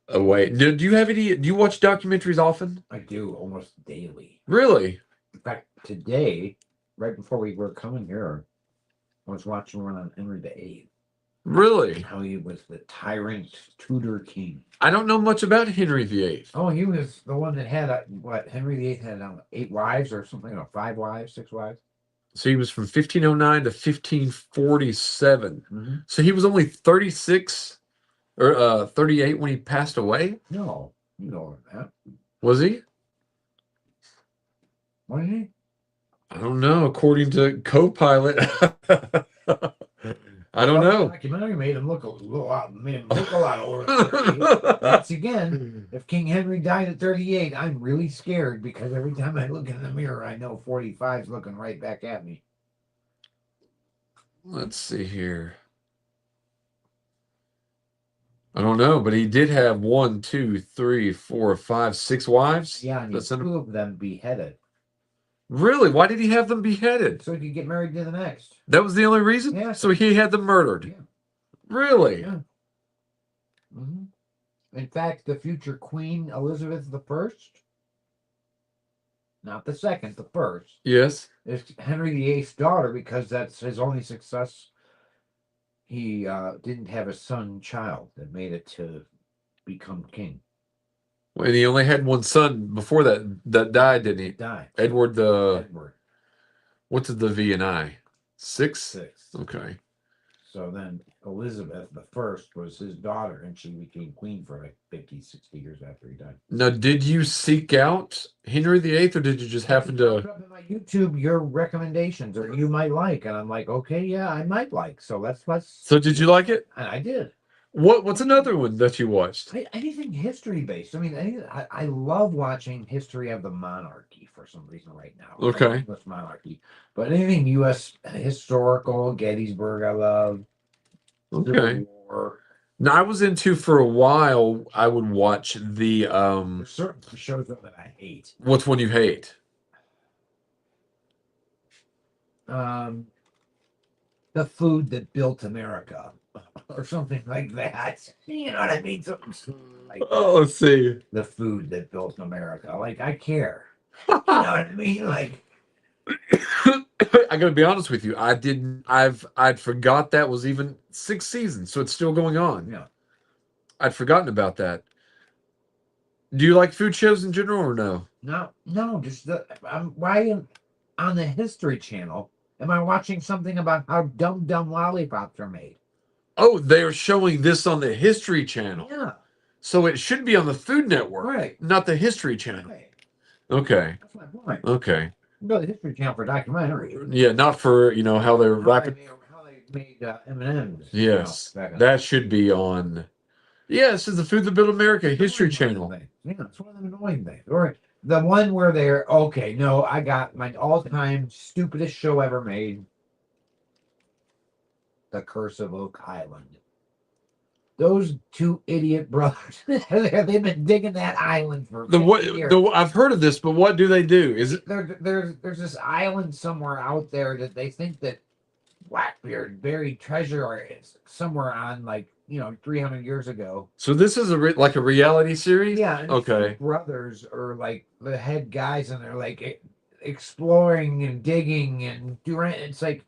away. Do you watch documentaries often? I do almost daily. Really? In fact, today, right before we were coming here, I was watching one on Henry VIII. Really? How he was the tyrant Tudor king. I don't know much about Henry VIII. Oh, he was the one that had Henry VIII had 8 wives or something, 5 wives, 6 wives. So he was from 1509 to 1547. Mm-hmm. So he was only 36 or 38 when he passed away? No, you know that. Was he? What is he? I don't know. According to Copilot, I don't The know. documentary made him look a lot older. Once again, if King Henry died at 38, I'm really scared because every time I look in the mirror, I know 45 is looking right back at me. Let's see here. I don't know, but he did have 1, 2, 3, 4, 5, 6 wives. Yeah, and That's in- 2 of them beheaded. Really? Why did he have them beheaded? So he could get married to the next. That was the only reason? Yeah. So he had them murdered. Yeah. Really? Yeah. hmm In fact, the future Queen Elizabeth I, not the second, the first, Yes. is Henry VIII's daughter because that's his only success. He didn't have a son child that made it to become king. And he only had one son before that died, didn't He he? died. Edward the Edward what's the V and I? 6? VI. Okay. So then Elizabeth the First was his daughter, and she became queen for like 50, 60 years after he died. Now, did you seek out Henry VIII, or did you just happen to? Up in my YouTube your recommendations or you might like, and I'm like, okay, yeah, I might like. So let's. So, did you like it? And I did. What's another one that you watched? Anything history based. I mean, I love watching history of the monarchy for some reason right now. Okay. English monarchy, but anything U.S. historical, Gettysburg, I love. Okay. Civil War. Now, I was into for a while. I would watch the There's certain shows that I hate. What's one you hate? The food that built America, or something like that. You know what I mean? Something like that. Oh, let's see. The food that built America. Like I care. You know what I mean? Like I gotta be honest with you. I'd forgot that was even 6 seasons, so it's still going on. yeah. I'd forgotten about that. Do you like food shows in general or no? No, just why on the History Channel am I watching something about how dumb lollipops are made? Oh, they're showing this on the History Channel. Yeah, So it should be on the Food Network, right. not the History Channel. Right. Okay. That's my point. Okay. Go to the History Channel for documentary. Yeah, not for, how they're rapid. How they made M&Ms. Yes. back in That should be on. Yeah, this is the Food That Built America History Channel. Yeah, it's one of the annoying things. Or the one where they're okay. No, I got my all-time stupidest show ever made. The Curse of Oak Island. Those 2 idiot brothers. They've been digging that island for 50 years. I've heard of this, but what do they do? Is it There's this island somewhere out there that they think that Blackbeard buried treasure or it's somewhere on 300 years ago. so? This is like a reality series. Yeah. And Okay. these brothers are like the head guys, and they're like exploring and digging and doing. It's like,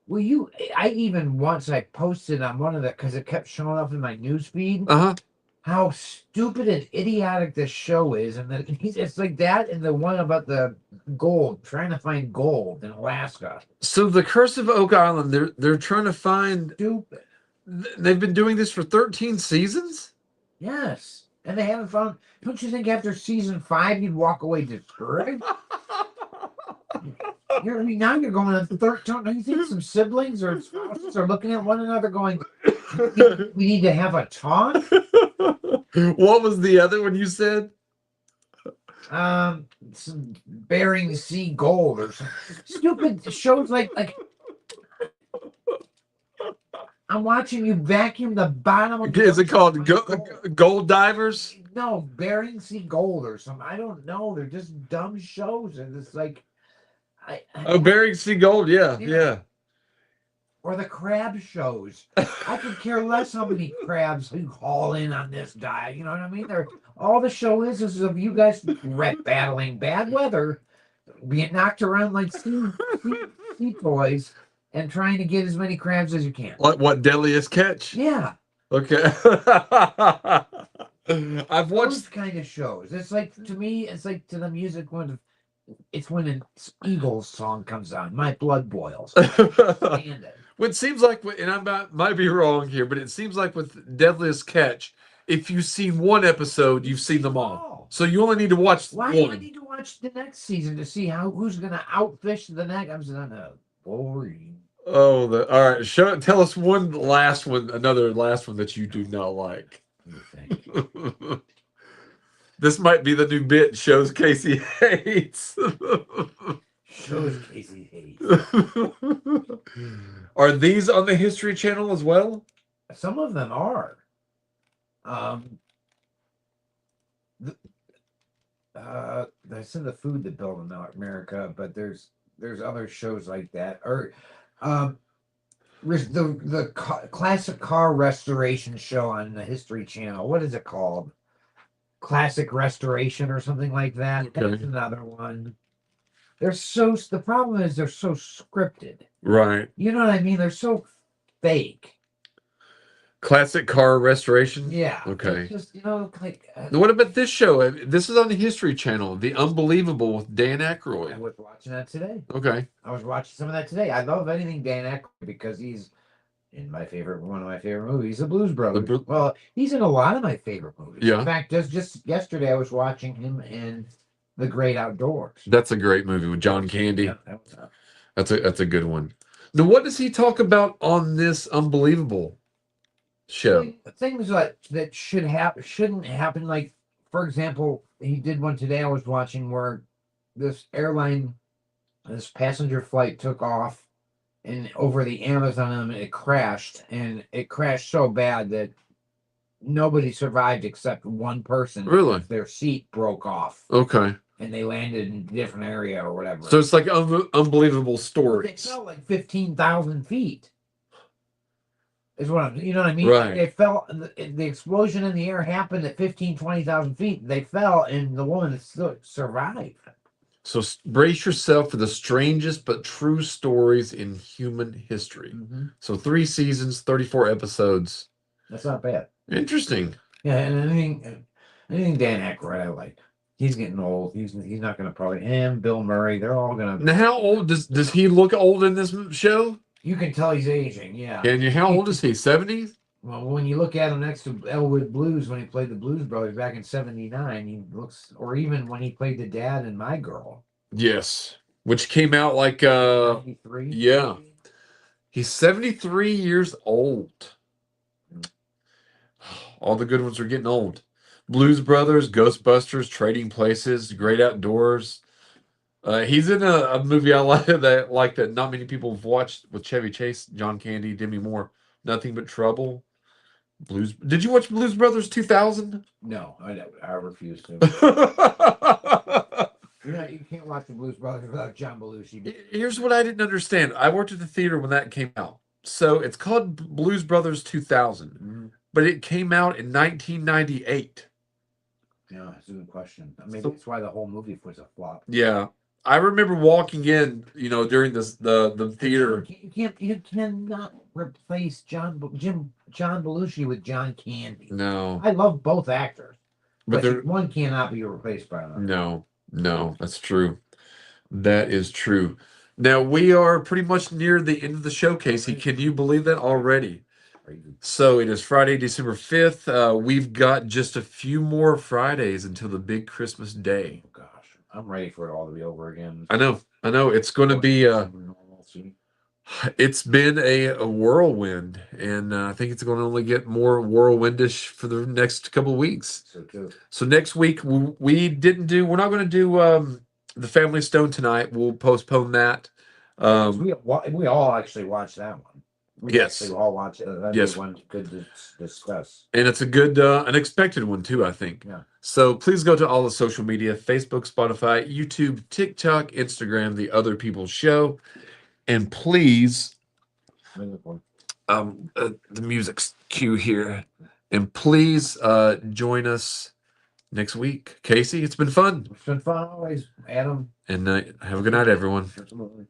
will you? I even once I posted on one of the because it kept showing up in my news feed. Uh-huh. How stupid and idiotic this show is, and that it's like that, and the one about the gold, trying to find gold in Alaska. So the Curse of Oak Island, they're trying to find. Stupid. They've been doing this for 13 seasons. Yes, and they haven't found. Don't you think after season 5 you'd walk away discouraged? Now you're going on 13. Don't you think some siblings or spouses are looking at one another going, "We need to have a talk"? What was the other one you said? Some Bering Sea Gold or some stupid shows like. I'm watching you vacuum the bottom of. Is it called Gold Divers? No, Bering Sea Gold or something. I don't know. They're just dumb shows, and it's like, Oh, Bering Sea Gold. Yeah, Yeah. yeah. or the crab shows. I could care less how many crabs you haul in on this guy. You know what I mean? All the show is of you guys battling bad weather, being knocked around like sea toys, and trying to get as many crabs as you can. What deadliest catch? Yeah, Okay. I've those watched. kind of shows. It's like to me, it's like to the music it's when an Eagles song comes on. My blood boils. Stand it. Well, it seems like, and might be wrong here, but it seems like with Deadliest Catch, if you've seen one episode, you've seen them all. Oh. So you only need to watch Why do I one. need to watch the next season to see who's gonna outfish the next? I'm saying, boring. Oh, all right. Tell us another last one that you do not like. This might be the new bit. Shows Casey hates. Shows Casey hates. Are these on the History Channel as well? Some of them are. The, that's in the food that built America, but there's other shows like that. Or the classic car restoration show on the History Channel. What is it called? Classic Restoration or something like that. Okay. That's another one. The problem is they're so scripted. Right. You know what I mean? They're so fake. Classic car restoration. Yeah. Okay. It's just, like What about this show? This is on the History Channel. The Unbelievable with Dan I Aykroyd. was watching that today. Okay. I was watching some of that today. I love anything Dan Aykroyd because he's in one of my favorite movies, The Blues Brothers. Well, he's in a lot of my favorite movies. Yeah. In fact, just yesterday I was watching him in The Great Outdoors. That's a great movie with John Candy. Yeah, that was, That's a good one. Now, what does he talk about on this Unbelievable show? things that shouldn't happen. Like, for example, he did one today I was watching where this passenger flight took off and over the Amazon, and it crashed so bad that nobody survived except one person. Really? Their seat broke off Okay. and they landed in a different area or whatever. So it's like unbelievable It stories. fell like 15,000 feet. Is what you know what I mean? Right. They fell. The explosion in the air happened at 20,000 feet. They fell, and the woman still survived. So brace yourself for the strangest but true stories in human history. So 3 seasons, 34 episodes. That's not bad. Interesting. Yeah, and anything Dan Aykroyd I like. He's getting old. He's not going to probably him, Bill Murray. They're all going to. Now, how old does he look old in this show? You can tell he's aging. Yeah. Can you? How old is he? 70? Well, when you look at him next to Elwood Blues when he played the Blues Brothers back in '79, he looks, or even when he played the dad in My Girl. Yes. Which came out like 93. yeah. He's 73 years old. All the good ones are getting old. Blues Brothers, Ghostbusters, Trading Places, Great Outdoors. He's in a movie I like that not many people have watched with Chevy Chase, John Candy, Demi Moore. Nothing But Trouble. Blues. Did you watch Blues Brothers 2000? No, I refuse to. You can't watch the Blues Brothers without John Belushi. Here's what I didn't understand. I worked at the theater when that came out. So it's called Blues Brothers 2000, but it came out in 1998. Yeah, that's a good question. Maybe So- that's why the whole movie was a flop. Yeah. I remember walking in, during the theater. You cannot replace John Belushi with John Candy. No. I love both actors, But but they're one cannot be replaced by another. no, that's true. That is true. Now we are pretty much near the end of the show, Casey. Can you believe that already? Crazy. So it is Friday, December 5th. We've got just a few more Fridays until the big Christmas day. Oh gosh, I'm ready for it all to be over again. I know. It's going to be Normalcy. it's been a whirlwind, and I think it's going to only get more whirlwindish for the next couple of weeks. So too. So next week we're not going to do the Family Stone tonight. We'll postpone that. We all actually watched that one. We Yes. actually all watched it. That'd Yes. be one good to discuss. And it's a good, unexpected one too, I think. Yeah. So please go to all the social media: Facebook, Spotify, YouTube, TikTok, Instagram, The Other People's Show, and please, the music's cue here, and please join us next week. Casey, it's been fun, It's been fun always, Adam. and have a good night, everyone. Absolutely.